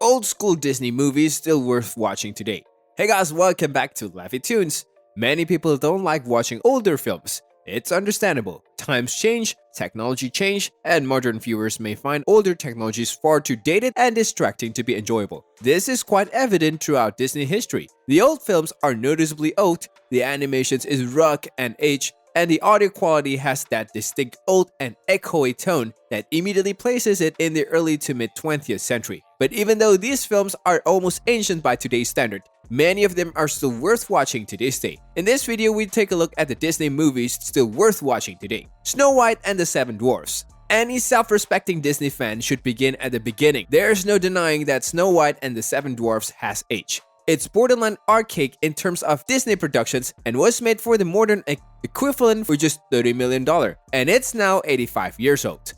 old school Disney movies still worth watching today? Hey guys, welcome back to Laffy Tunes. Many people don't like watching older films. It's understandable. Times change, technology change, and modern viewers may find older technologies far too dated and distracting to be enjoyable. This is quite evident throughout Disney history. The old films are noticeably old, the animations is rugged and aged, and the audio quality has that distinct old and echoey tone that immediately places it in the early to mid 20th century. But even though these films are almost ancient by today's standard, many of them are still worth watching to this day. In this video, we take a look at the Disney movies still worth watching today. Snow White and the Seven Dwarfs. Any self-respecting Disney fan should begin at the beginning. There's no denying that Snow White and the Seven Dwarfs has aged. It's borderline archaic in terms of Disney productions and was made for the modern equivalent for just $30 million, and it's now 85 years old.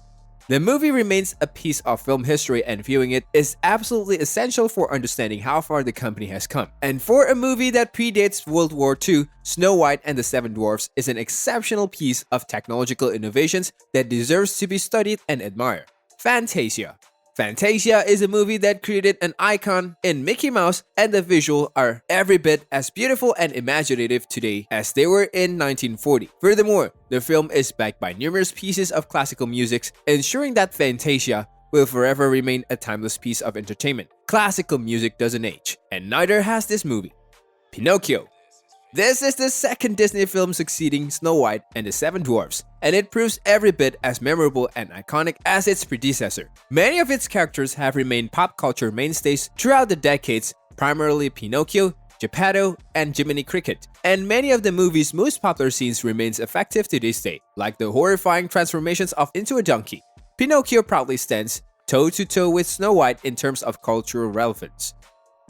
The movie remains a piece of film history, and viewing it is absolutely essential for understanding how far the company has come. And for a movie that predates World War II, Snow White and the Seven Dwarfs is an exceptional piece of technological innovations that deserves to be studied and admired. Fantasia. Fantasia is a movie that created an icon in Mickey Mouse, and the visuals are every bit as beautiful and imaginative today as they were in 1940. Furthermore, the film is backed by numerous pieces of classical music, ensuring that Fantasia will forever remain a timeless piece of entertainment. Classical music doesn't age, and neither has this movie. Pinocchio. This is the second Disney film succeeding Snow White and the Seven Dwarfs, and it proves every bit as memorable and iconic as its predecessor. Many of its characters have remained pop culture mainstays throughout the decades, primarily Pinocchio, Geppetto, and Jiminy Cricket, and many of the movie's most popular scenes remains effective to this day, like the horrifying transformations into a donkey. Pinocchio proudly stands toe-to-toe with Snow White in terms of cultural relevance.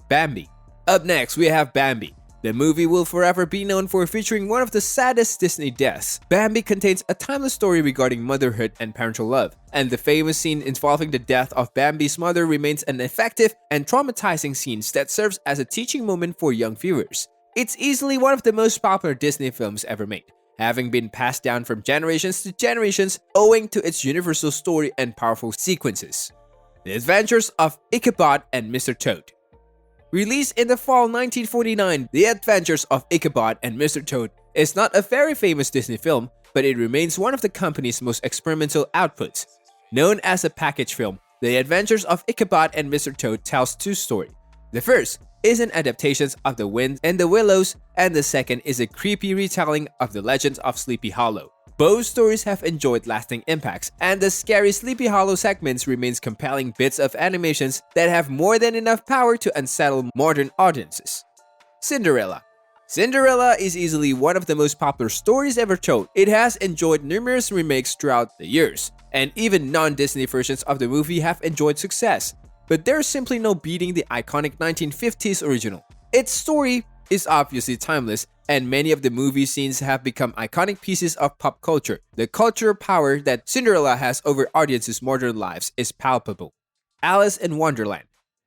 Bambi. Up next, we have Bambi. The movie will forever be known for featuring one of the saddest Disney deaths. Bambi contains a timeless story regarding motherhood and parental love, and the famous scene involving the death of Bambi's mother remains an effective and traumatizing scene that serves as a teaching moment for young viewers. It's easily one of the most popular Disney films ever made, having been passed down from generations to generations owing to its universal story and powerful sequences. The Adventures of Ichabod and Mr. Toad. Released in the fall 1949, The Adventures of Ichabod and Mr. Toad is not a very famous Disney film, but it remains one of the company's most experimental outputs. Known as a package film, The Adventures of Ichabod and Mr. Toad tells two stories. The first is an adaptation of The Wind and the Willows, and the second is a creepy retelling of the legends of Sleepy Hollow. Both stories have enjoyed lasting impacts, and the scary Sleepy Hollow segments remains compelling bits of animations that have more than enough power to unsettle modern audiences. Cinderella. Cinderella is easily one of the most popular stories ever told. It has enjoyed numerous remakes throughout the years, and even non-Disney versions of the movie have enjoyed success. But there's simply no beating the iconic 1950s original. Its story is obviously timeless, and many of the movie scenes have become iconic pieces of pop culture. The cultural power that Cinderella has over audiences' modern lives is palpable. Alice in Wonderland.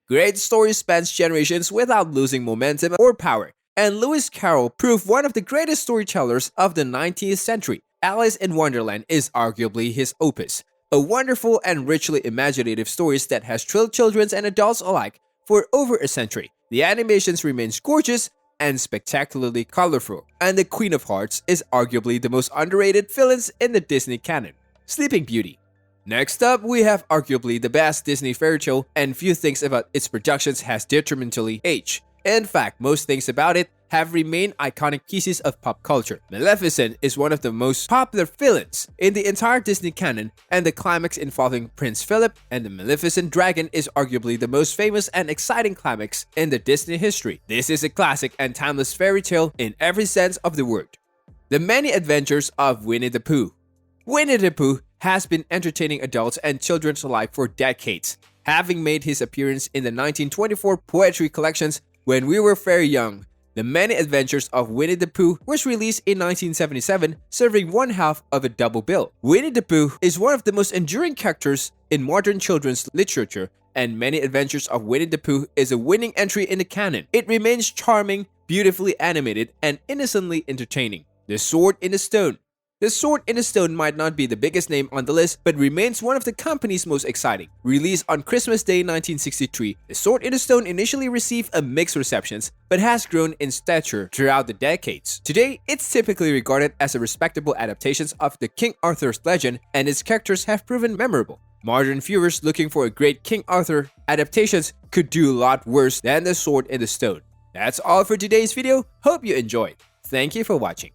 Great story spans generations without losing momentum or power, and Lewis Carroll proved one of the greatest storytellers of the 19th century. Alice in Wonderland is arguably his opus, a wonderful and richly imaginative story that has thrilled children and adults alike for over a century. The animations remains gorgeous and spectacularly colorful, and the Queen of Hearts is arguably the most underrated villain in the Disney canon. Sleeping Beauty. Next up, we have arguably the best Disney fairy tale, and few things about its productions has detrimentally aged. In fact, most things about it have remained iconic pieces of pop culture. Maleficent is one of the most popular villains in the entire Disney canon, and the climax involving Prince Philip and the Maleficent Dragon is arguably the most famous and exciting climax in the Disney history. This is a classic and timeless fairy tale in every sense of the word. The Many Adventures of Winnie the Pooh. Winnie the Pooh has been entertaining adults and children alike for decades, having made his appearance in the 1924 poetry collections When We Were Very Young. The Many Adventures of Winnie the Pooh was released in 1977, serving one half of a double bill. Winnie the Pooh is one of the most enduring characters in modern children's literature, and Many Adventures of Winnie the Pooh is a winning entry in the canon. It remains charming, beautifully animated, and innocently entertaining. The Sword in the Stone. The Sword in the Stone might not be the biggest name on the list, but remains one of the company's most exciting. Released on Christmas Day 1963, The Sword in the Stone initially received a mixed receptions, but has grown in stature throughout the decades. Today, it's typically regarded as a respectable adaptation of the King Arthur's legend, and its characters have proven memorable. Modern viewers looking for a great King Arthur adaptations could do a lot worse than The Sword in the Stone. That's all for today's video. Hope you enjoyed. Thank you for watching.